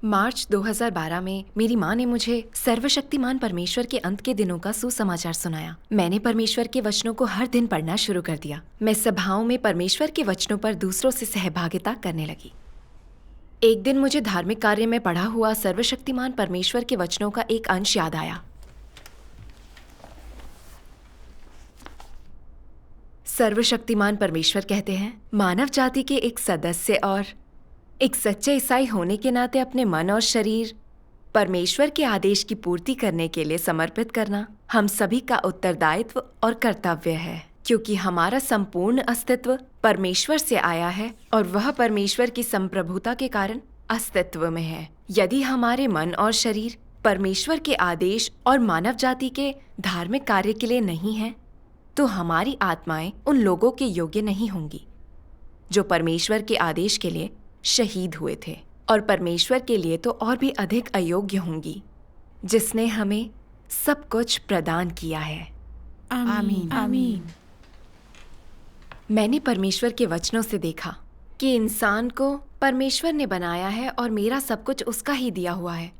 मार्च 2012 में मेरी माँ ने मुझे सर्वशक्तिमान परमेश्वर के अंत के दिनों का सुसमाचार सुनाया। मैंने परमेश्वर के वचनों को हर दिन पढ़ना शुरू कर दिया। मैं सभाओं में परमेश्वर के वचनों पर दूसरों से सहभागिता करने लगी। एक दिन मुझे धार्मिक कार्य में पढ़ा हुआ सर्वशक्तिमान परमेश्वर के वचनों का एक अंश याद आया। सर्वशक्तिमान परमेश्वर कहते हैं, मानव जाति के एक सदस्य और एक सच्चे ईसाई होने के नाते अपने मन और शरीर परमेश्वर के आदेश की पूर्ति करने के लिए समर्पित करना हम सभी का उत्तरदायित्व और कर्तव्य है, क्योंकि हमारा संपूर्ण अस्तित्व परमेश्वर से आया है और वह परमेश्वर की संप्रभुता के कारण अस्तित्व में है। यदि हमारे मन और शरीर परमेश्वर के आदेश और मानव जाति के धार्मिक कार्य के लिए नहीं है, तो हमारी आत्माएं उन लोगों के योग्य नहीं होंगी जो परमेश्वर के आदेश के लिए शहीद हुए थे, और परमेश्वर के लिए तो और भी अधिक अयोग्य होंगी, जिसने हमें सब कुछ प्रदान किया है। आमीन आमीन। मैंने परमेश्वर के वचनों से देखा कि इंसान को परमेश्वर ने बनाया है और मेरा सब कुछ उसका ही दिया हुआ है।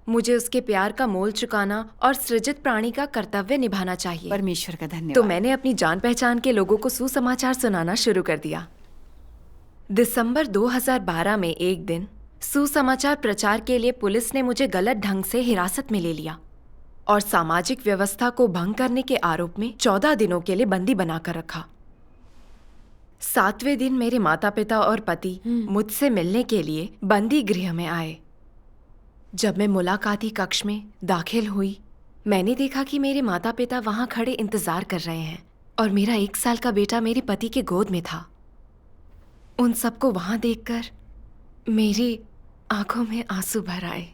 मुझे उसके प्यार का मोल चुकाना और सृजित प्राणी का कर्तव्य निभाना चाहिए। परमेश्वर का धन्यवाद। तो मैंने अपनी जान पहचान के लोगों को सुसमाचार सुनाना शुरू कर दिया। दिसंबर 2012 में एक दिन सुसमाचार प्रचार के लिए पुलिस ने मुझे गलत ढंग से हिरासत में ले लिया और सामाजिक व्यवस्था को भंग करने के आरोप में 14 दिनों के लिए बंदी बनाकर रखा। 7वें दिन मेरे माता पिता और पति मुझसे मिलने के लिए बंदी गृह में आए। जब मैं मुलाकाती कक्ष में दाखिल हुई, मैंने देखा कि मेरे माता पिता वहां खड़े इंतजार कर रहे हैं और मेरा 1 साल का बेटा मेरे पति के गोद में था। उन सबको वहां देखकर मेरी आंखों में आंसू भर आए।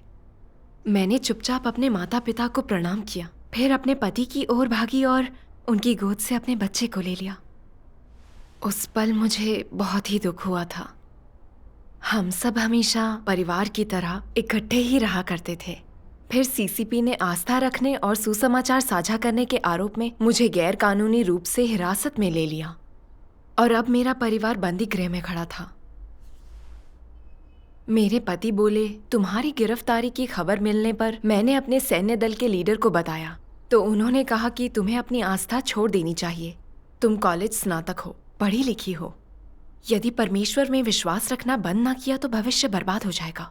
मैंने चुपचाप अपने माता पिता को प्रणाम किया, फिर अपने पति की ओर भागी और उनकी गोद से अपने बच्चे को ले लिया। उस पल मुझे बहुत ही दुख हुआ था। हम सब हमेशा परिवार की तरह इकट्ठे ही रहा करते थे। फिर सीसीपी ने आस्था रखने और सुसमाचार साझा करने के आरोप में मुझे गैर कानूनी रूप से हिरासत में ले लिया और अब मेरा परिवार बंदी गृह में खड़ा था। मेरे पति बोले, तुम्हारी गिरफ्तारी की खबर मिलने पर मैंने अपने सैन्य दल के लीडर को बताया, तो उन्होंने कहा कि तुम्हें अपनी आस्था छोड़ देनी चाहिए। तुम कॉलेज स्नातक हो, पढ़ी लिखी हो। यदि परमेश्वर में विश्वास रखना बंद ना किया तो भविष्य बर्बाद हो जाएगा।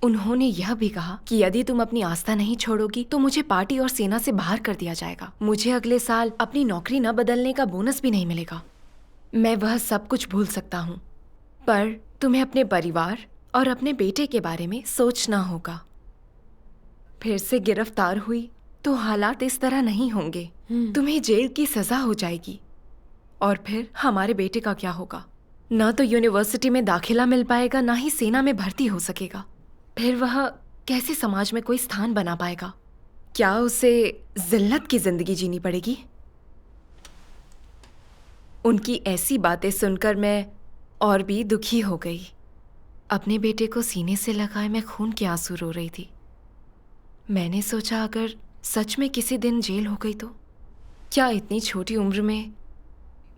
उन्होंने यह भी कहा कि यदि तुम अपनी आस्था नहीं छोड़ोगी तो मुझे पार्टी और सेना से बाहर कर दिया जाएगा। मुझे अगले साल अपनी नौकरी न बदलने का बोनस भी नहीं मिलेगा। मैं वह सब कुछ भूल सकता हूँ, पर तुम्हें अपने परिवार और अपने बेटे के बारे में सोचना होगा। फिर से गिरफ्तार हुई तो हालात इस तरह नहीं होंगे। तुम्हें जेल की सजा हो जाएगी और फिर हमारे बेटे का क्या होगा? न तो यूनिवर्सिटी में दाखिला मिल पाएगा, ना ही सेना में भर्ती हो सकेगा। फिर वह कैसे समाज में कोई स्थान बना पाएगा? क्या उसे जिल्लत की जिंदगी जीनी पड़ेगी? उनकी ऐसी बातें सुनकर मैं और भी दुखी हो गई। अपने बेटे को सीने से लगाए मैं खून के आंसू रो रही थी। मैंने सोचा, अगर सच में किसी दिन जेल हो गई तो क्या इतनी छोटी उम्र में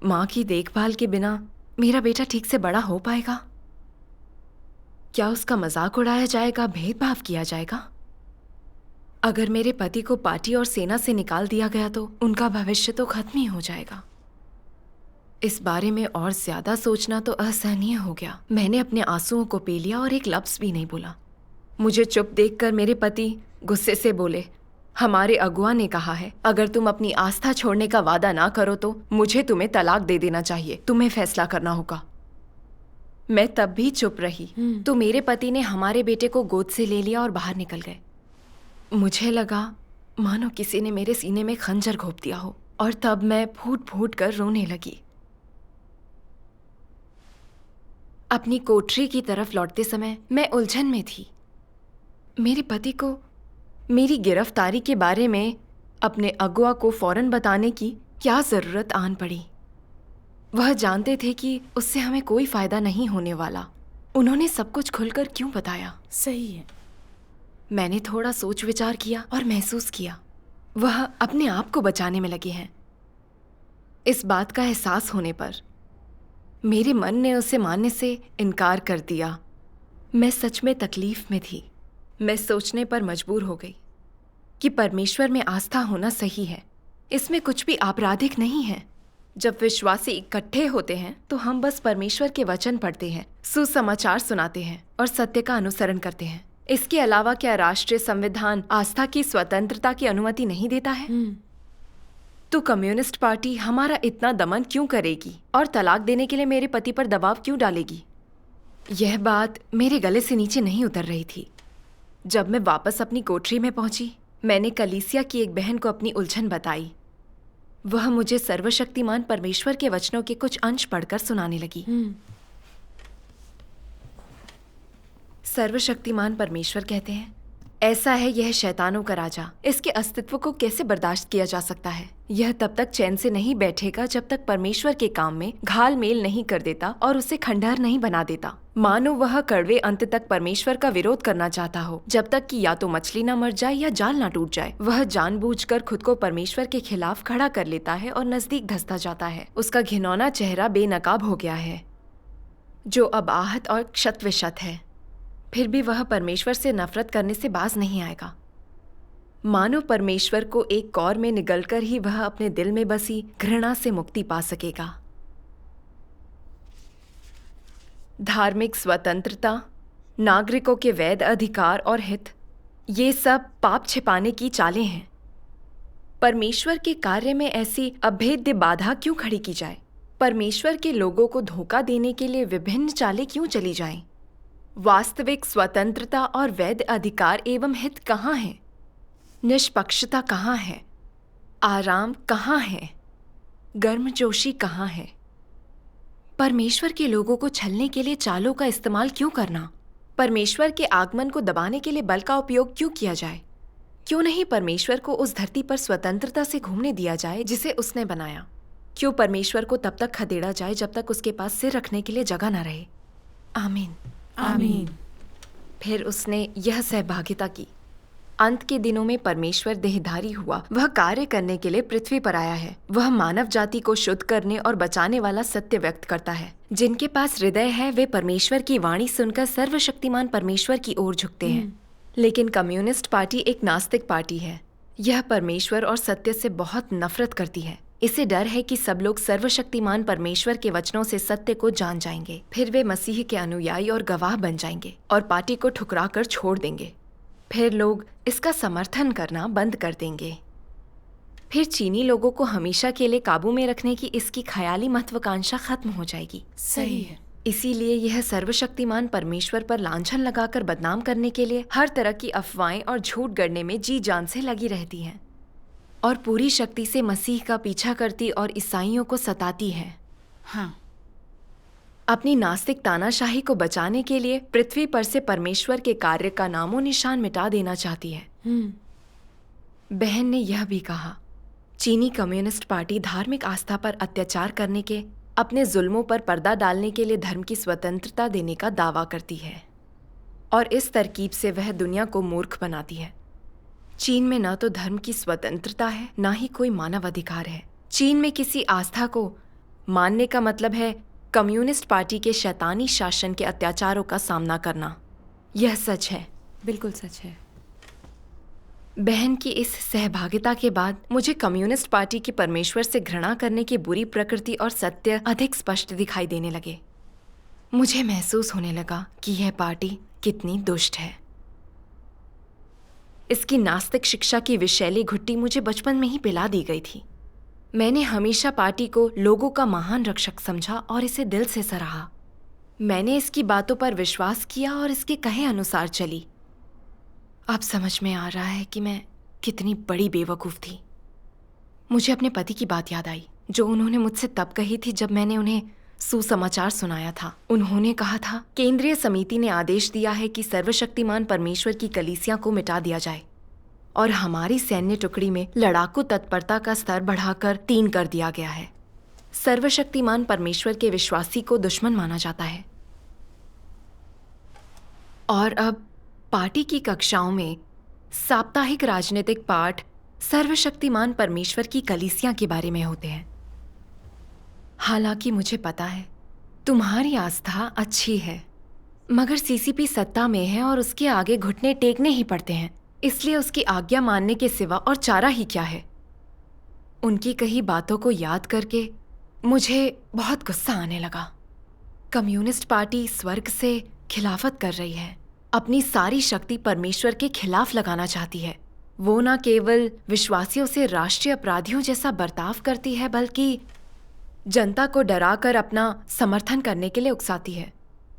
माँ की देखभाल के बिना मेरा बेटा ठीक से बड़ा हो पाएगा? क्या उसका मजाक उड़ाया जाएगा, भेदभाव किया जाएगा? अगर मेरे पति को पार्टी और सेना से निकाल दिया गया तो उनका भविष्य तो खत्म ही हो जाएगा। इस बारे में और ज्यादा सोचना तो असहनीय हो गया। मैंने अपने आंसुओं को पी लिया और एक लफ्ज भी नहीं बोला। मुझे चुप देखकर मेरे पति गुस्से से बोले, हमारे अगुआ ने कहा है, अगर तुम अपनी आस्था छोड़ने का वादा ना करो तो मुझे तुम्हें तलाक दे देना चाहिए। तुम्हें फैसला करना होगा। मैं तब भी चुप रही तो मेरे पति ने हमारे बेटे को गोद से ले लिया और बाहर निकल गए। मुझे लगा मानो किसी ने मेरे सीने में खंजर घोंप दिया हो, और तब मैं फूट फूट कर रोने लगी। अपनी कोठरी की तरफ लौटते समय मैं उलझन में थी। मेरे पति को मेरी गिरफ्तारी के बारे में अपने अगुआ को फौरन बताने की क्या जरूरत आन पड़ी? वह जानते थे कि उससे हमें कोई फायदा नहीं होने वाला। उन्होंने सब कुछ खुलकर क्यों बताया? सही है। मैंने थोड़ा सोच विचार किया और महसूस किया वह अपने आप को बचाने में लगे हैं। इस बात का एहसास होने पर मेरे मन ने उसे मानने से इनकार कर दिया। मैं सच में तकलीफ में थी। मैं सोचने पर मजबूर हो गई कि परमेश्वर में आस्था होना सही है। इसमें कुछ भी आपराधिक नहीं है। जब विश्वासी इकट्ठे होते हैं तो हम बस परमेश्वर के वचन पढ़ते हैं, सुसमाचार सुनाते हैं और सत्य का अनुसरण करते हैं। इसके अलावा क्या राष्ट्रीय संविधान आस्था की स्वतंत्रता की अनुमति नहीं देता है? तो कम्युनिस्ट पार्टी हमारा इतना दमन क्यों करेगी और तलाक देने के लिए मेरे पति पर दबाव क्यों डालेगी? यह बात मेरे गले से नीचे नहीं उतर रही थी। जब मैं वापस अपनी कोठरी में पहुंची, मैंने कलीसिया की एक बहन को अपनी उलझन बताई। वह मुझे सर्वशक्तिमान परमेश्वर के वचनों के कुछ अंश पढ़कर सुनाने लगी। सर्वशक्तिमान परमेश्वर कहते हैं, ऐसा है यह शैतानों का राजा, इसके अस्तित्व को कैसे बर्दाश्त किया जा सकता है? यह तब तक चैन से नहीं बैठेगा जब तक परमेश्वर के काम में घाल मेल नहीं कर देता और उसे खंडहर नहीं बना देता। मानो वह कड़वे अंत तक परमेश्वर का विरोध करना चाहता हो, जब तक कि या तो मछली ना मर जाए या जाल ना टूट जाए। वह जानबूझकर खुद को परमेश्वर के खिलाफ खड़ा कर लेता है और नजदीक धंसता जाता है। उसका घिनौना चेहरा बेनकाब हो गया है, जो अब आहत और क्षत-विक्षत है। फिर भी वह परमेश्वर से नफरत करने से बाज नहीं आएगा। मानो परमेश्वर को एक कौर में निगलकर ही वह अपने दिल में बसी घृणा से मुक्ति पा सकेगा। धार्मिक स्वतंत्रता, नागरिकों के वैध अधिकार और हित, ये सब पाप छिपाने की चालें हैं। परमेश्वर के कार्य में ऐसी अभेद्य बाधा क्यों खड़ी की जाए? परमेश्वर के लोगों को धोखा देने के लिए विभिन्न चालें क्यों चली जाएं? वास्तविक स्वतंत्रता और वैध अधिकार एवं हित कहाँ है? निष्पक्षता कहाँ है? आराम कहाँ है? गर्मजोशी कहाँ है? परमेश्वर के लोगों को छलने के लिए चालों का इस्तेमाल क्यों करना? परमेश्वर के आगमन को दबाने के लिए बल का उपयोग क्यों किया जाए? क्यों नहीं परमेश्वर को उस धरती पर स्वतंत्रता से घूमने दिया जाए जिसे उसने बनाया? क्यों परमेश्वर को तब तक खदेड़ा जाए जब तक उसके पास सिर रखने के लिए जगह न रहे? आमीन। आमीन। फिर उसने यह सहभागिता की। अंत के दिनों में परमेश्वर देहधारी हुआ। वह कार्य करने के लिए पृथ्वी पर आया है। वह मानव जाति को शुद्ध करने और बचाने वाला सत्य व्यक्त करता है। जिनके पास हृदय है वे परमेश्वर की वाणी सुनकर सर्वशक्तिमान परमेश्वर की ओर झुकते हैं। लेकिन कम्युनिस्ट पार्टी एक नास्तिक पार्टी है। यह परमेश्वर और सत्य से बहुत नफरत करती है। इसे डर है कि सब लोग सर्वशक्तिमान परमेश्वर के वचनों से सत्य को जान जाएंगे। फिर वे मसीह के अनुयायी और गवाह बन जाएंगे और पार्टी को ठुकरा कर छोड़ देंगे। फिर लोग इसका समर्थन करना बंद कर देंगे। फिर चीनी लोगों को हमेशा के लिए काबू में रखने की इसकी ख्याली महत्वाकांक्षा खत्म हो जाएगी। सही है। इसीलिए यह सर्वशक्तिमान परमेश्वर पर लांछन लगाकर बदनाम करने के लिए हर तरह की अफवाहें और झूठ गढ़ने में जी जान से लगी रहती हैं और पूरी शक्ति से मसीह का पीछा करती और ईसाइयों को सताती है। हाँ। अपनी नास्तिक तानाशाही को बचाने के लिए पृथ्वी पर से परमेश्वर के कार्य का नामो निशान मिटा देना चाहती है। बहन ने यह भी कहा, चीनी कम्युनिस्ट पार्टी धार्मिक आस्था पर अत्याचार करने के, अपने जुल्मों पर पर्दा डालने के लिए धर्म की स्वतंत्रता देने का दावा करती है और इस तरकीब से वह दुनिया को मूर्ख बनाती है। चीन में न तो धर्म की स्वतंत्रता है, न ही कोई मानव अधिकार है। चीन में किसी आस्था को मानने का मतलब है कम्युनिस्ट पार्टी के शैतानी शासन के अत्याचारों का सामना करना। यह सच है, बिल्कुल सच है। बहन की इस सहभागिता के बाद मुझे कम्युनिस्ट पार्टी की परमेश्वर से घृणा करने की बुरी प्रकृति और सत्य अधिक स्पष्ट दिखाई देने लगे। मुझे महसूस होने लगा कि यह पार्टी कितनी दुष्ट है। इसकी नास्तिक शिक्षा की विषैली घुट्टी मुझे बचपन में ही पिला दी गई थी। मैंने हमेशा पार्टी को लोगों का महान रक्षक समझा और इसे दिल से सराहा। मैंने इसकी बातों पर विश्वास किया और इसके कहे अनुसार चली। अब समझ में आ रहा है कि मैं कितनी बड़ी बेवकूफ़ थी। मुझे अपने पति की बात याद आई जो उन्होंने मुझसे तब कही थी जब मैंने उन्हें सुसमाचार सुनाया था। उन्होंने कहा था, केंद्रीय समिति ने आदेश दिया है कि सर्वशक्तिमान परमेश्वर की कलीसिया को मिटा दिया जाए और हमारी सैन्य टुकड़ी में लड़ाकू तत्परता का स्तर बढ़ाकर 3 कर दिया गया है। सर्वशक्तिमान परमेश्वर के विश्वासी को दुश्मन माना जाता है और अब पार्टी की कक्षाओं में साप्ताहिक राजनीतिक पाठ सर्वशक्तिमान परमेश्वर की कलीसिया के बारे में होते हैं। हालांकि मुझे पता है तुम्हारी आस्था अच्छी है, मगर सीसीपी सत्ता में है और उसके आगे घुटने टेकने ही पड़ते हैं, इसलिए उसकी आज्ञा मानने के सिवा और चारा ही क्या है। उनकी कही बातों को याद करके मुझे बहुत गुस्सा आने लगा। कम्युनिस्ट पार्टी स्वर्ग से खिलाफत कर रही है, अपनी सारी शक्ति परमेश्वर के खिलाफ लगाना चाहती है। वो न केवल विश्वासियों से राष्ट्रीय अपराधियों जैसा बर्ताव करती है, बल्कि जनता को डराकर अपना समर्थन करने के लिए उकसाती है।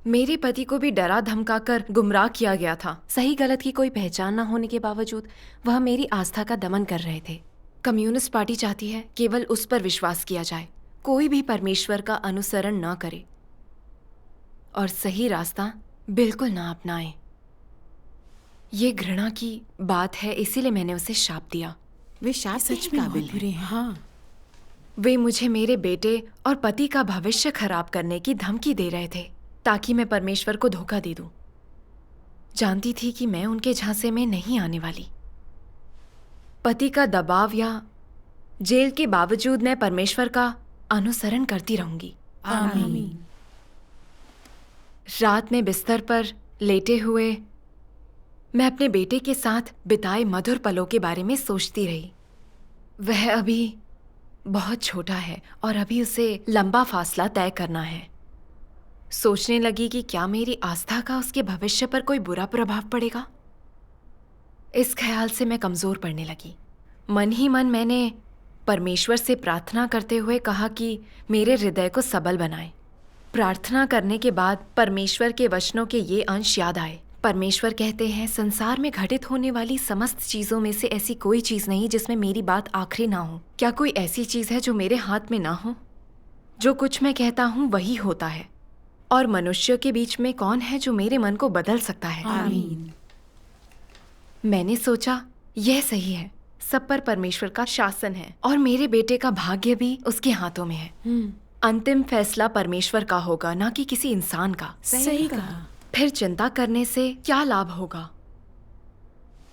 मेरे पति को भी डरा धमकाकर गुमराह किया गया था। सही गलत की कोई पहचान न होने के बावजूद वह मेरी आस्था का दमन कर रहे थे। कम्युनिस्ट पार्टी चाहती है केवल उस पर विश्वास किया जाए, कोई भी परमेश्वर का अनुसरण न करे और सही रास्ता बिल्कुल ना अपनाए। ये घृणा की बात है, इसीलिए मैंने उसे शाप दिया। वे शाप सच के में काबिल बहुत बुरे हैं। हैं। हाँ, वे मुझे मेरे बेटे और पति का भविष्य खराब करने की धमकी दे रहे थे ताकि मैं परमेश्वर को धोखा दे दूं। जानती थी कि मैं उनके झांसे में नहीं आने वाली। पति का दबाव या जेल के बावजूद मैं परमेश्वर का अनुसरण करती रहूंगी। आमीन। रात में बिस्तर पर लेटे हुए मैं अपने बेटे के साथ बिताए मधुर पलों के बारे में सोचती रही। वह अभी बहुत छोटा है और अभी उसे लंबा फासला तय करना है। सोचने लगी कि क्या मेरी आस्था का उसके भविष्य पर कोई बुरा प्रभाव पड़ेगा। इस ख्याल से मैं कमजोर पड़ने लगी। मन ही मन मैंने परमेश्वर से प्रार्थना करते हुए कहा कि मेरे हृदय को सबल बनाए। प्रार्थना करने के बाद परमेश्वर के वचनों के ये अंश याद आए। परमेश्वर कहते हैं, संसार में घटित होने वाली समस्त चीजों में से ऐसी कोई चीज नहीं जिसमें मेरी बात आखिरी ना हो। क्या कोई ऐसी चीज है जो मेरे हाथ में ना हो? जो कुछ मैं कहता हूँ वही होता है, और मनुष्य के बीच में कौन है जो मेरे मन को बदल सकता है? आमीन। मैंने सोचा यह सही है, सब पर परमेश्वर का शासन है और मेरे बेटे का भाग्य भी उसके हाथों में है। अंतिम फैसला परमेश्वर का होगा, ना कि किसी इंसान का। सही कहा। फिर चिंता करने से क्या लाभ होगा?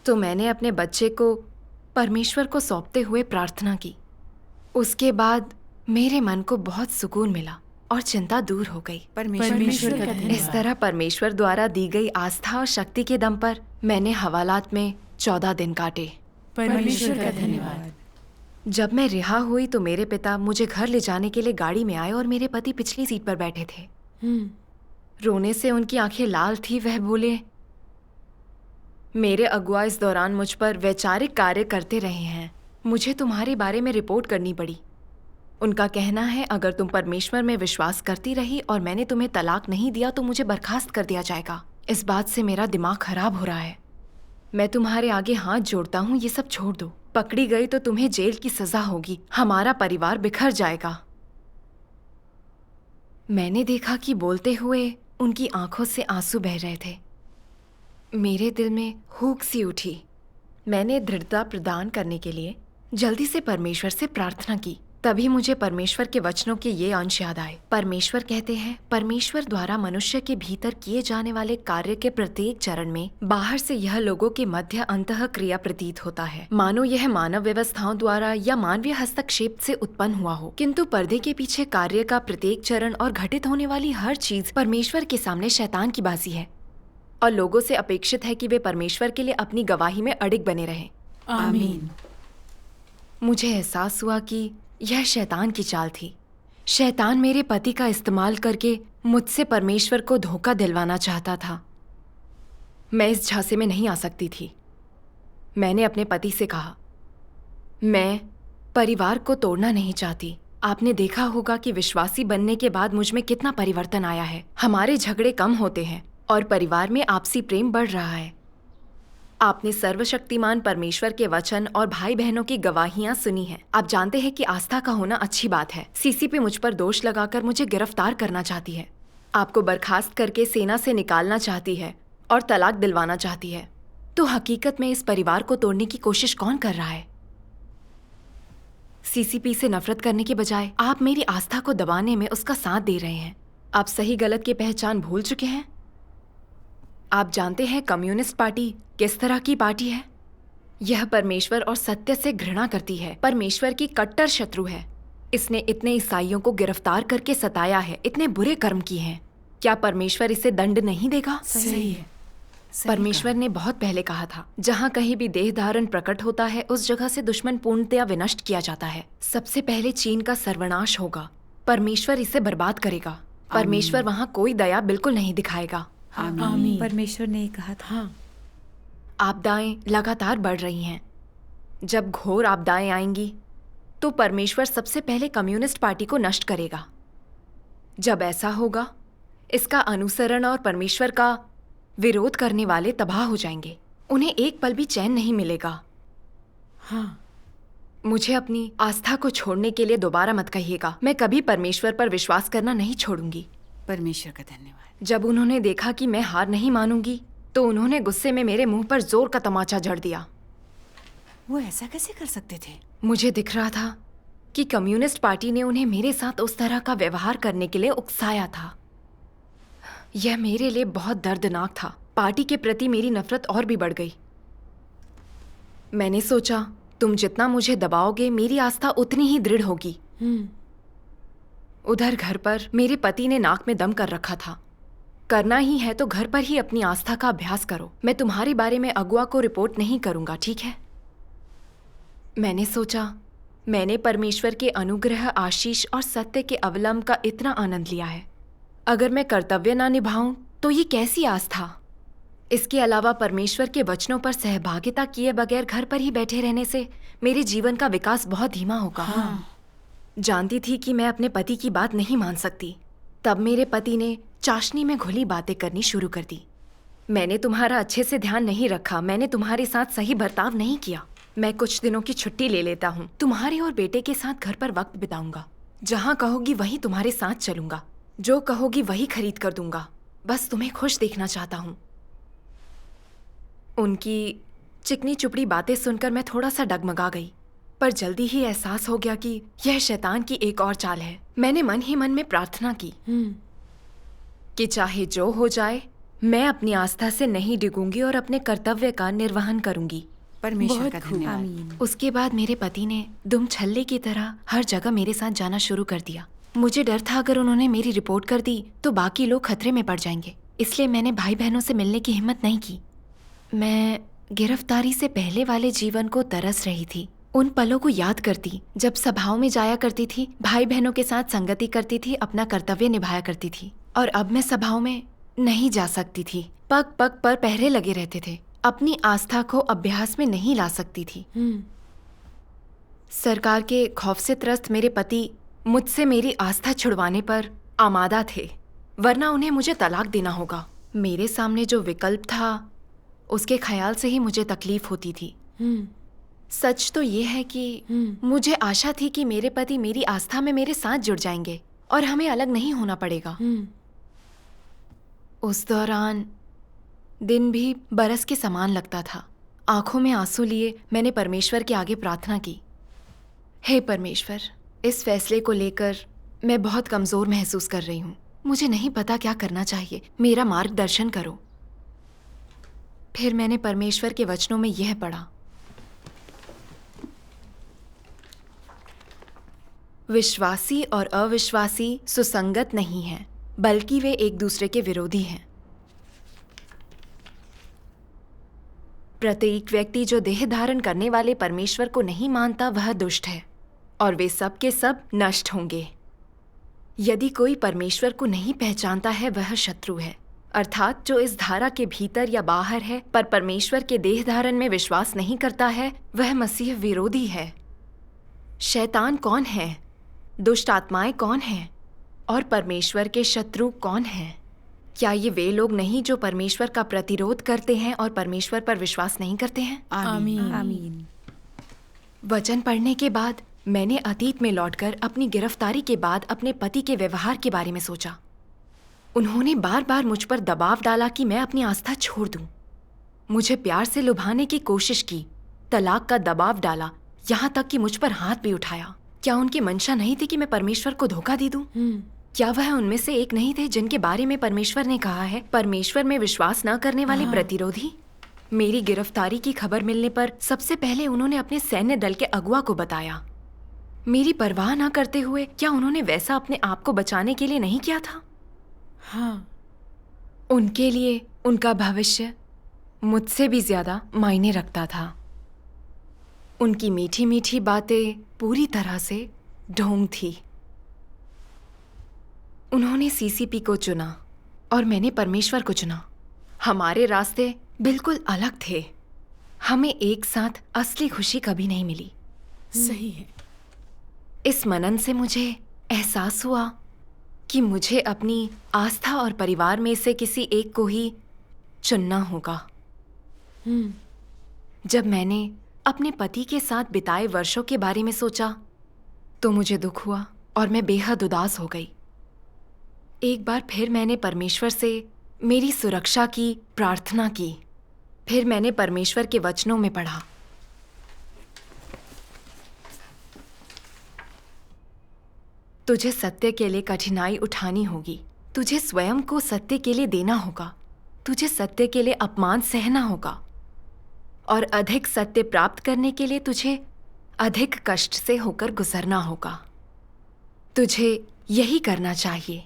तो मैंने अपने बच्चे को परमेश्वर को सौंपते हुए प्रार्थना की। उसके बाद मेरे मन को बहुत सुकून मिला और चिंता दूर हो गई। परमेश्वर का धन्यवाद। इस तरह परमेश्वर द्वारा दी गई आस्था और शक्ति के दम पर मैंने हवालात में 14 दिन काटे। परमेश्वर का धन्यवाद। जब मैं रिहा हुई तो मेरे पिता मुझे घर ले जाने के लिए गाड़ी में आए और मेरे पति पिछली सीट पर बैठे थे। रोने से उनकी आंखें लाल थी। वह बोले, मेरे अगुआ इस दौरान मुझ पर वैचारिक कार्य करते रहे हैं। मुझे तुम्हारे बारे में रिपोर्ट करनी पड़ी। उनका कहना है, अगर तुम परमेश्वर में विश्वास करती रही और मैंने तुम्हें तलाक नहीं दिया तो मुझे बर्खास्त कर दिया जाएगा। इस बात से मेरा दिमाग खराब हो रहा है। मैं तुम्हारे आगे हाथ जोड़ता हूँ, ये सब छोड़ दो। पकड़ी गई तो तुम्हें जेल की सजा होगी, हमारा परिवार बिखर जाएगा। मैंने देखा कि बोलते हुए उनकी आंखों से आंसू बह रहे थे। मेरे दिल में हुक सी उठी। मैंने दृढ़ता प्रदान करने के लिए जल्दी से परमेश्वर से प्रार्थना की। तभी मुझे परमेश्वर के वचनों के ये अंश याद आए। परमेश्वर कहते हैं, परमेश्वर द्वारा मनुष्य के भीतर किए जाने वाले कार्य के प्रत्येक चरण में बाहर से यह लोगों के मध्य अंतः क्रिया प्रतीत होता है, मानो यह मानव व्यवस्थाओं द्वारा या मानवीय हस्तक्षेप से उत्पन्न हुआ हो। किंतु पर्दे के पीछे कार्य का प्रत्येक चरण और घटित होने वाली हर चीज परमेश्वर के सामने शैतान की बाजी है, और लोगों से अपेक्षित है कि वे परमेश्वर के लिए अपनी गवाही में अडिग बने रहें। आमीन। मुझे एहसास हुआ कि यह शैतान की चाल थी। शैतान मेरे पति का इस्तेमाल करके मुझसे परमेश्वर को धोखा दिलवाना चाहता था। मैं इस झांसे में नहीं आ सकती थी। मैंने अपने पति से कहा, मैं परिवार को तोड़ना नहीं चाहती। आपने देखा होगा कि विश्वासी बनने के बाद मुझ में कितना परिवर्तन आया है। हमारे झगड़े कम होते हैं और परिवार में आपसी प्रेम बढ़ रहा है। आपने सर्वशक्तिमान परमेश्वर के वचन और भाई बहनों की गवाहियां सुनी हैं। आप जानते हैं कि आस्था का होना अच्छी बात है। सीसीपी मुझ पर दोष लगाकर मुझे गिरफ्तार करना चाहती है, आपको बर्खास्त करके सेना से निकालना चाहती है और तलाक दिलवाना चाहती है। तो हकीकत में इस परिवार को तोड़ने की कोशिश कौन कर रहा है? सीसीपी से नफरत करने के बजाय आप मेरी आस्था को दबाने में उसका साथ दे रहे हैं। आप सही गलत की पहचान भूल चुके हैं। आप जानते हैं कम्युनिस्ट पार्टी किस तरह की पार्टी है? यह परमेश्वर और सत्य से घृणा करती है, परमेश्वर की कट्टर शत्रु है। इसने इतने ईसाइयों को गिरफ्तार करके सताया है, इतने बुरे कर्म किए हैं। क्या परमेश्वर इसे दंड नहीं देगा? सही है। परमेश्वर ने बहुत पहले कहा था, जहाँ कहीं भी देह धारण प्रकट होता है उस जगह से दुश्मन पूर्णतया विनष्ट किया जाता है। सबसे पहले चीन का सर्वनाश होगा। परमेश्वर इसे बर्बाद करेगा। परमेश्वर वहाँ कोई दया बिल्कुल नहीं दिखाएगा। आमीन। परमेश्वर ने कहा था। हाँ। आपदाएं लगातार बढ़ रही हैं। जब घोर आपदाएं आएंगी तो परमेश्वर सबसे पहले कम्युनिस्ट पार्टी को नष्ट करेगा। जब ऐसा होगा, इसका अनुसरण और परमेश्वर का विरोध करने वाले तबाह हो जाएंगे। उन्हें एक पल भी चैन नहीं मिलेगा। हाँ। मुझे अपनी आस्था को छोड़ने के लिए दोबारा मत कहिएगा। मैं कभी परमेश्वर पर विश्वास करना नहीं छोड़ूंगी। परमेश्वर का धन्यवाद। जब उन्होंने देखा कि मैं हार नहीं मानूंगी तो उन्होंने गुस्से में मेरे मुंह पर जोर का तमाचा जड़ दिया। वो ऐसा कैसे कर सकते थे? मुझे दिख रहा था कि कम्युनिस्ट पार्टी ने उन्हें मेरे साथ उस तरह का व्यवहार करने के लिए उकसाया था। यह मेरे लिए बहुत दर्दनाक था। पार्टी के प्रति मेरी नफरत और भी बढ़ गई। मैंने सोचा, तुम जितना मुझे दबाओगे मेरी आस्था उतनी ही दृढ़ होगी। उधर घर पर मेरे पति ने नाक में दम कर रखा था। करना ही है तो घर पर ही अपनी आस्था का अभ्यास करो। मैं तुम्हारे बारे में अगुआ को रिपोर्ट नहीं करूंगा, ठीक है? मैंने सोचा, मैंने परमेश्वर के अनुग्रह, आशीष और सत्य के अवलंब का इतना आनंद लिया है। अगर मैं कर्तव्य ना निभाऊं तो ये कैसी आस्था? इसके अलावा परमेश्वर के वचनों पर सहभागिता किए बगैर घर पर ही बैठे रहने से मेरे जीवन का विकास बहुत धीमा होगा। जानती थी कि मैं अपने पति की बात नहीं मान सकती। तब मेरे पति ने चाशनी में घुली बातें करनी शुरू कर दी। मैंने तुम्हारा अच्छे से ध्यान नहीं रखा। मैंने तुम्हारे साथ सही बर्ताव नहीं किया। मैं कुछ दिनों की छुट्टी ले लेता हूँ। तुम्हारे और बेटे के साथ घर पर वक्त बिताऊंगा। जहाँ कहोगी वहीं तुम्हारे साथ चलूंगा। जो कहोगी वही खरीद कर दूंगा। बस तुम्हें खुश देखना चाहता हूँ। उनकी चिकनी चुपड़ी बातें सुनकर मैं थोड़ा सा डगमगा गई, पर जल्दी ही एहसास हो गया कि यह शैतान की एक और चाल है। मैंने मन ही मन में प्रार्थना की कि चाहे जो हो जाए, मैं अपनी आस्था से नहीं डिगूंगी और अपने कर्तव्य का निर्वहन करूंगी। परमेश्वर का बहुत खूब। धन्यवाद। आमीन। उसके बाद मेरे पति ने दुम छल्ले की तरह हर जगह मेरे साथ जाना शुरू कर दिया। मुझे डर था अगर उन्होंने मेरी रिपोर्ट कर दी तो बाकी लोग खतरे में पड़ जाएंगे। इसलिए मैंने भाई बहनों से मिलने की हिम्मत नहीं की। मैं गिरफ्तारी से पहले वाले जीवन को तरस रही थी। उन पलों को याद करती जब सभाओं में जाया करती थी, भाई बहनों के साथ संगति करती थी, अपना कर्तव्य निभाया करती थी। और अब मैं सभाओं में नहीं जा सकती थी। पग पग पर पहरे लगे रहते थे। अपनी आस्था को अभ्यास में नहीं ला सकती थी। सरकार के खौफ से त्रस्त मेरे पति मुझसे मेरी आस्था छुड़वाने पर आमादा थे, वरना उन्हें मुझे तलाक देना होगा। मेरे सामने जो विकल्प था उसके ख्याल से ही मुझे तकलीफ होती थी। सच तो ये है कि मुझे आशा थी कि मेरे पति मेरी आस्था में मेरे साथ जुड़ जाएंगे और हमें अलग नहीं होना पड़ेगा। उस दौरान दिन भी बरस के समान लगता था। आंखों में आंसू लिए मैंने परमेश्वर के आगे प्रार्थना की, हे परमेश्वर, इस फैसले को लेकर मैं बहुत कमज़ोर महसूस कर रही हूँ। मुझे नहीं पता क्या करना चाहिए। मेरा मार्गदर्शन करो। फिर मैंने परमेश्वर के वचनों में यह पढ़ा, विश्वासी और अविश्वासी सुसंगत नहीं हैं, बल्कि वे एक दूसरे के विरोधी हैं। प्रत्येक व्यक्ति जो देह धारण करने वाले परमेश्वर को नहीं मानता वह दुष्ट है और वे सब के सब नष्ट होंगे। यदि कोई परमेश्वर को नहीं पहचानता है वह शत्रु है, अर्थात जो इस धारा के भीतर या बाहर है पर परमेश्वर के देह धारण में विश्वास नहीं करता है वह मसीह विरोधी है। शैतान कौन है? दुष्ट आत्माएं कौन हैं? और परमेश्वर के शत्रु कौन हैं? क्या ये वे लोग नहीं जो परमेश्वर का प्रतिरोध करते हैं और परमेश्वर पर विश्वास नहीं करते हैं? आमीन। आमीन। वचन पढ़ने के बाद मैंने अतीत में लौटकर अपनी गिरफ्तारी के बाद अपने पति के व्यवहार के बारे में सोचा। उन्होंने बार बार मुझ पर दबाव डाला कि मैं अपनी आस्था छोड़ दूं। मुझे प्यार से लुभाने की कोशिश की, तलाक का दबाव डाला, यहाँ तक कि मुझ पर हाथ भी उठाया। क्या उनकी मंशा नहीं थी कि मैं परमेश्वर को धोखा दे दूं? क्या वह उनमें से एक नहीं थे जिनके बारे में परमेश्वर ने कहा है, परमेश्वर में विश्वास न करने वाले प्रतिरोधी? मेरी गिरफ्तारी की खबर मिलने पर सबसे पहले उन्होंने अपने सैन्य दल के अगुआ को बताया। मेरी परवाह न करते हुए क्या उन्होंने वैसा अपने आप को बचाने के लिए नहीं किया था? हाँ। उनके लिए उनका भविष्य मुझसे भी ज्यादा मायने रखता था। उनकी मीठी मीठी बातें पूरी तरह से ढोंग थी। उन्होंने सीसीपी को चुना और मैंने परमेश्वर को चुना। हमारे रास्ते बिल्कुल अलग थे। हमें एक साथ असली खुशी कभी नहीं मिली। सही है। इस मनन से मुझे एहसास हुआ कि मुझे अपनी आस्था और परिवार में से किसी एक को ही चुनना होगा। जब मैंने अपने पति के साथ बिताए वर्षों के बारे में सोचा तो मुझे दुख हुआ और मैं बेहद उदास हो गई। एक बार फिर मैंने परमेश्वर से मेरी सुरक्षा की प्रार्थना की। फिर मैंने परमेश्वर के वचनों में पढ़ा, तुझे सत्य के लिए कठिनाई उठानी होगी, तुझे स्वयं को सत्य के लिए देना होगा, तुझे सत्य के लिए अपमान सहना होगा और अधिक सत्य प्राप्त करने के लिए तुझे अधिक कष्ट से होकर गुजरना होगा। तुझे यही करना चाहिए।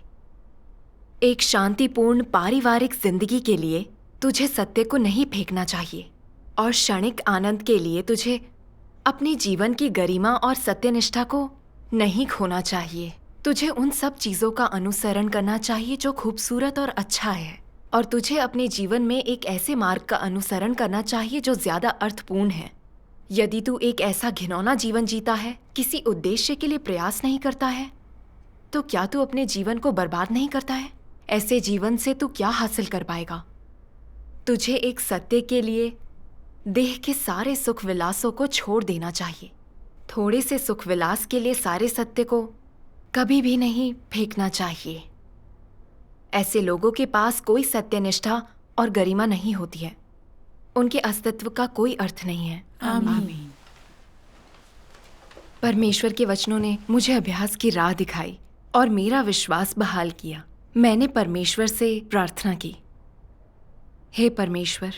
एक शांतिपूर्ण पारिवारिक जिंदगी के लिए तुझे सत्य को नहीं फेंकना चाहिए और क्षणिक आनंद के लिए तुझे अपने जीवन की गरिमा और सत्यनिष्ठा को नहीं खोना चाहिए। तुझे उन सब चीजों का अनुसरण करना चाहिए जो खूबसूरत और अच्छा है और तुझे अपने जीवन में एक ऐसे मार्ग का अनुसरण करना चाहिए जो ज्यादा अर्थपूर्ण है। यदि तू एक ऐसा घिनौना जीवन जीता है, किसी उद्देश्य के लिए प्रयास नहीं करता है, तो क्या तू अपने जीवन को बर्बाद नहीं करता है? ऐसे जीवन से तू क्या हासिल कर पाएगा? तुझे एक सत्य के लिए देह के सारे सुख विलासों को छोड़ देना चाहिए। थोड़े से सुख विलास के लिए सारे सत्य को कभी भी नहीं फेंकना चाहिए। ऐसे लोगों के पास कोई सत्यनिष्ठा और गरिमा नहीं होती है। उनके अस्तित्व का कोई अर्थ नहीं है। आमीन। परमेश्वर के वचनों ने मुझे अभ्यास की राह दिखाई और मेरा विश्वास बहाल किया। मैंने परमेश्वर से प्रार्थना की, हे परमेश्वर,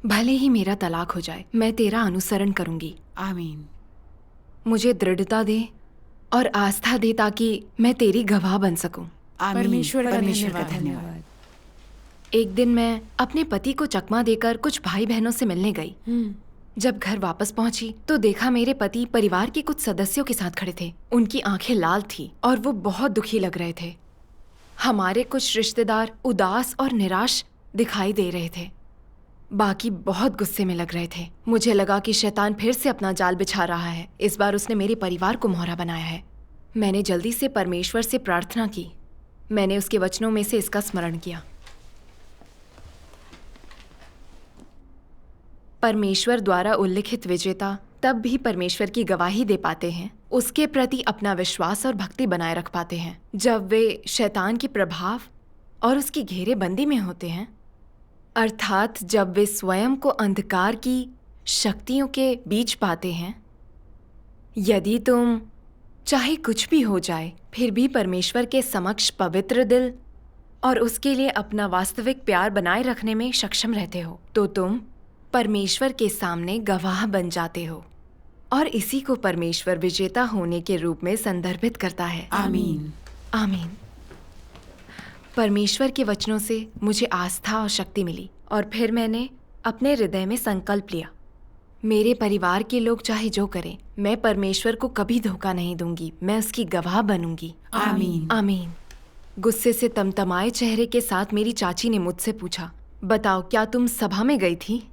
भले ही मेरा तलाक हो जाए, मैं तेरा अनुसरण करूंगी। आमीन। मुझे दृढ़ता दे और आस्था दे ताकि मैं तेरी गवाह बन सकूं। आमीन। परमेश्वर का परमेश्वर का धन्यवाद। धन्यवाद। एक दिन मैं अपने पति को चकमा देकर कुछ भाई बहनों से मिलने गई। जब घर वापस पहुंची तो देखा मेरे पति परिवार के कुछ सदस्यों के साथ खड़े थे। उनकी आंखें लाल थी और वो बहुत दुखी लग रहे थे। हमारे कुछ रिश्तेदार उदास और निराश दिखाई दे रहे थे। बाकी बहुत गुस्से में लग रहे थे। मुझे लगा कि शैतान फिर से अपना जाल बिछा रहा है। इस बार उसने मेरे परिवार को मोहरा बनाया है। मैंने जल्दी से परमेश्वर से प्रार्थना की। मैंने उसके वचनों में से इसका स्मरण किया, परमेश्वर द्वारा उल्लिखित विजेता तब भी परमेश्वर की गवाही दे पाते हैं, उसके प्रति अपना विश्वास और भक्ति बनाए रख पाते हैं, जब वे शैतान के प्रभाव और उसकी घेरेबंदी में होते हैं, अर्थात जब वे स्वयं को अंधकार की शक्तियों के बीच पाते हैं। यदि तुम चाहे कुछ भी हो जाए फिर भी परमेश्वर के समक्ष पवित्र दिल और उसके लिए अपना वास्तविक प्यार बनाए रखने में सक्षम रहते हो, तो तुम परमेश्वर के सामने गवाह बन जाते हो और इसी को परमेश्वर विजेता होने के रूप में संदर्भित करता है। आमीन। आमीन। परमेश्वर के वचनों से मुझे आस्था और शक्ति मिली और फिर मैंने अपने हृदय में संकल्प लिया, मेरे परिवार के लोग चाहे जो करें, मैं परमेश्वर को कभी धोखा नहीं दूंगी। मैं उसकी गवाह बनूंगी। आमीन। आमीन। गुस्से से तमतमाए चेहरे के साथ मेरी चाची ने मुझसे पूछा, बताओ क्या तुम सभा में गई थी?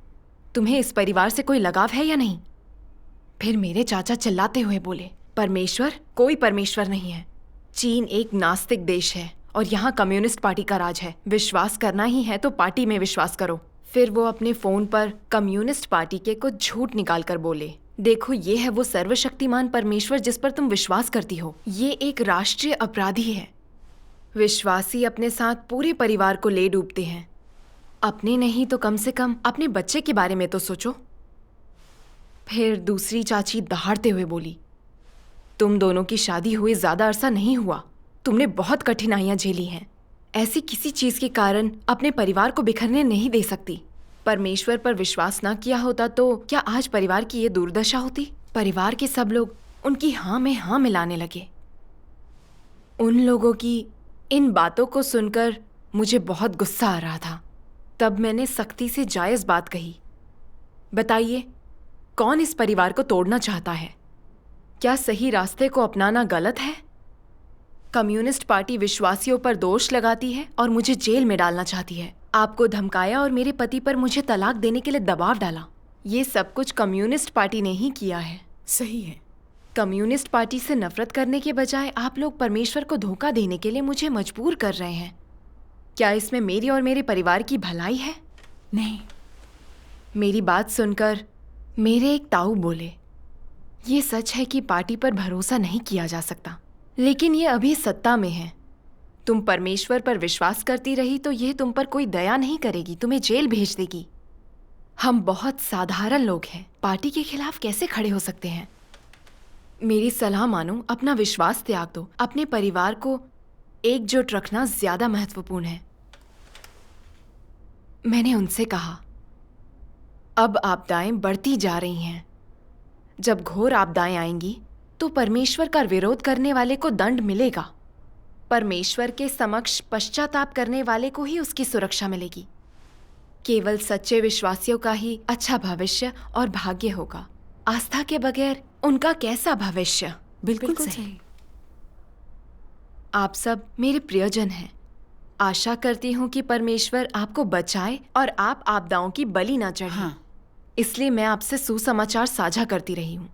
तुम्हें इस परिवार से कोई लगाव है या नहीं? फिर मेरे चाचा चिल्लाते हुए बोले, परमेश्वर? कोई परमेश्वर नहीं है। चीन एक नास्तिक देश है और यहाँ कम्युनिस्ट पार्टी का राज है। विश्वास करना ही है तो पार्टी में विश्वास करो। फिर वो अपने फोन पर कम्युनिस्ट पार्टी के कुछ झूठ निकाल कर बोले, देखो ये है वो सर्वशक्तिमान परमेश्वर जिस पर तुम विश्वास करती हो। ये एक राष्ट्रीय अपराधी है। विश्वासी अपने साथ पूरे परिवार को ले डूबते हैं। अपने नहीं तो कम से कम अपने बच्चे के बारे में तो सोचो। फिर दूसरी चाची दहाड़ते हुए बोली, तुम दोनों की शादी हुए ज्यादा अरसा नहीं हुआ, तुमने बहुत कठिनाइयां झेली हैं। ऐसी किसी चीज के कारण अपने परिवार को बिखरने नहीं दे सकती। परमेश्वर पर विश्वास ना किया होता तो क्या आज परिवार की ये दुर्दशा होती? परिवार के सब लोग उनकी हाँ में हाँ मिलाने लगे। उन लोगों की इन बातों को सुनकर मुझे बहुत गुस्सा आ रहा था। तब मैंने सख्ती से जायज़ बात कही। बताइए, कौन इस परिवार को तोड़ना चाहता है? क्या सही रास्ते को अपनाना गलत है? कम्युनिस्ट पार्टी विश्वासियों पर दोष लगाती है और मुझे जेल में डालना चाहती है। आपको धमकाया और मेरे पति पर मुझे तलाक देने के लिए दबाव डाला। ये सब कुछ कम्युनिस्ट पार्टी ने ही किया है। सही है। कम्युनिस्ट पार्टी से नफरत करने के बजाय आप लोग परमेश्वर को धोखा देने के लिए मुझे मजबूर कर रहे हैं। क्या इसमें मेरी और मेरे परिवार की भलाई है? नहीं। मेरी बात सुनकर मेरे एक ताऊ बोले, ये सच है कि पार्टी पर भरोसा नहीं किया जा सकता, लेकिन ये अभी सत्ता में है। तुम परमेश्वर पर विश्वास करती रही तो ये तुम पर कोई दया नहीं करेगी, तुम्हें जेल भेज देगी। हम बहुत साधारण लोग हैं, पार्टी के खिलाफ कैसे खड़े हो सकते हैं? मेरी सलाह मानो, अपना विश्वास त्याग दो। अपने परिवार को एकजुट रखना ज्यादा महत्वपूर्ण है। मैंने उनसे कहा, अब आपदाएं बढ़ती जा रही हैं। जब घोर आपदाएं आएंगी तो परमेश्वर का विरोध करने वाले को दंड मिलेगा। परमेश्वर के समक्ष पश्चाताप करने वाले को ही उसकी सुरक्षा मिलेगी। केवल सच्चे विश्वासियों का ही अच्छा भविष्य और भाग्य होगा। आस्था के बगैर उनका कैसा भविष्य? बिल्कुल सही। आप सब मेरे प्रियजन हैं। आशा करती हूँ कि परमेश्वर आपको बचाए और आप आपदाओं की बलि ना चढ़ें। हाँ। इसलिए मैं आपसे सुसमाचार साझा करती रही हूँ,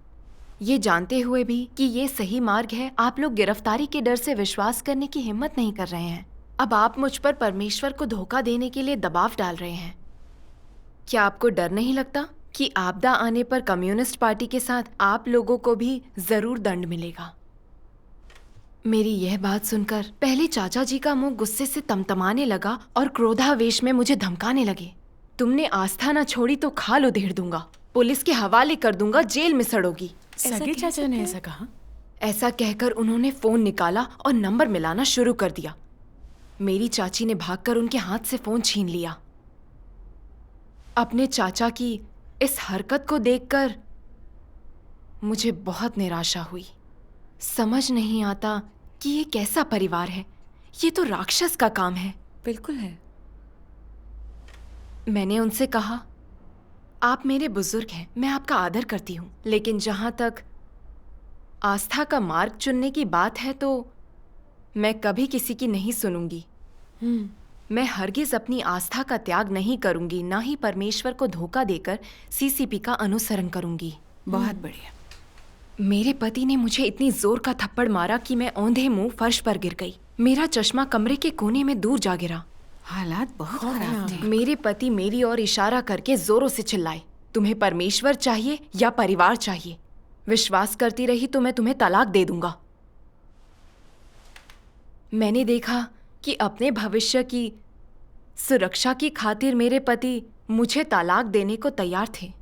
ये जानते हुए भी कि ये सही मार्ग है। आप लोग गिरफ्तारी के डर से विश्वास करने की हिम्मत नहीं कर रहे हैं। अब आप मुझ पर परमेश्वर को धोखा देने के लिए दबाव डाल रहे हैं। क्या आपको डर नहीं लगता कि आपदा आने पर कम्युनिस्ट पार्टी के साथ आप लोगों को भी जरूर दंड मिलेगा? मेरी यह बात सुनकर पहले चाचा जी का मुंह गुस्से से तमतमाने लगा और क्रोधावेश में मुझे धमकाने लगे। तुमने आस्था न छोड़ी तो खाल उधेड़ दूंगा, पुलिस के हवाले कर दूंगा, जेल में सड़ोगी। सगे चाचा ने ऐसा कहा? ऐसा कहकर उन्होंने फोन निकाला और नंबर मिलाना शुरू कर दिया। मेरी चाची ने भागकर उनके हाथ से फोन छीन लिया। अपने चाचा की इस हरकत को देखकर मुझे बहुत निराशा हुई। समझ नहीं आता कि ये कैसा परिवार है। ये तो राक्षस का काम है। बिल्कुल है। मैंने उनसे कहा, आप मेरे बुजुर्ग हैं, मैं आपका आदर करती हूँ, लेकिन जहां तक आस्था का मार्ग चुनने की बात है तो मैं कभी किसी की नहीं सुनूंगी। मैं हरगिज अपनी आस्था का त्याग नहीं करूंगी, ना ही परमेश्वर को धोखा देकर सीसीपी का अनुसरण करूंगी। बहुत बढ़िया। मेरे पति ने मुझे इतनी जोर का थप्पड़ मारा कि मैं औंधे मुंह फर्श पर गिर गई। मेरा चश्मा कमरे के कोने में दूर जा गिरा। हालात बहुत खराब थे। मेरे पति मेरी ओर इशारा करके जोरों से चिल्लाए, तुम्हें परमेश्वर चाहिए या परिवार चाहिए? विश्वास करती रही तो मैं तुम्हें तलाक दे दूंगा। मैंने देखा कि अपने भविष्य की सुरक्षा की खातिर मेरे पति मुझे तलाक देने को तैयार थे।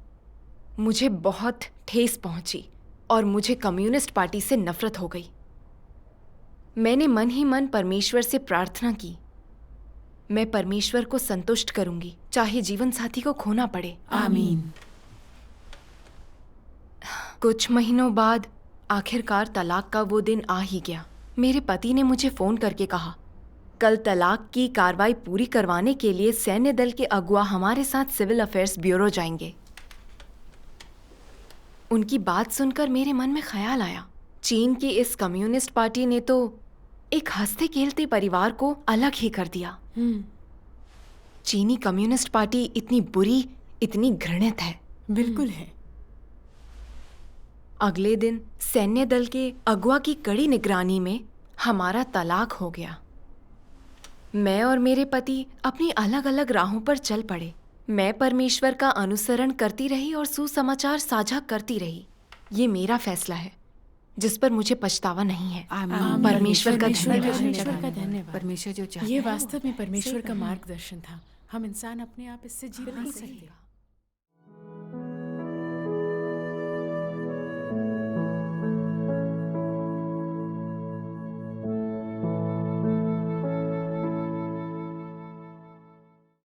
मुझे बहुत ठेस पहुंची और मुझे कम्युनिस्ट पार्टी से नफरत हो गई। मैंने मन ही मन परमेश्वर से प्रार्थना की, मैं परमेश्वर को संतुष्ट करूंगी, चाहे जीवन साथी को खोना पड़े। आमीन। कुछ महीनों बाद आखिरकार तलाक का वो दिन आ ही गया। मेरे पति ने मुझे फोन करके कहा, कल तलाक की कार्रवाई पूरी करवाने के लिए सैन्य दल के अगुआ हमारे साथ सिविल अफेयर्स ब्यूरो जाएंगे। उनकी बात सुनकर मेरे मन में ख्याल आया, चीन की इस कम्युनिस्ट पार्टी ने तो एक हंसते खेलते परिवार को अलग ही कर दिया। चीनी कम्युनिस्ट पार्टी इतनी बुरी, इतनी घृणित है। बिल्कुल है। अगले दिन सैन्य दल के अगुआ की कड़ी निगरानी में हमारा तलाक हो गया। मैं और मेरे पति अपनी अलग अलग राहों पर चल पड़े। मैं परमेश्वर का अनुसरण करती रही और सुसमाचार साझा करती रही। ये मेरा फैसला है जिस पर मुझे पछतावा नहीं है। आमीन। परमेश्वर का परमेश्वर का धन्यवाद। परमेश्वर जो चाहता ये है वो वास्तव में परमेश्वर सही का कहा। मार्गदर्शन था। हम इंसान अपने आप इससे जी नहीं सकते।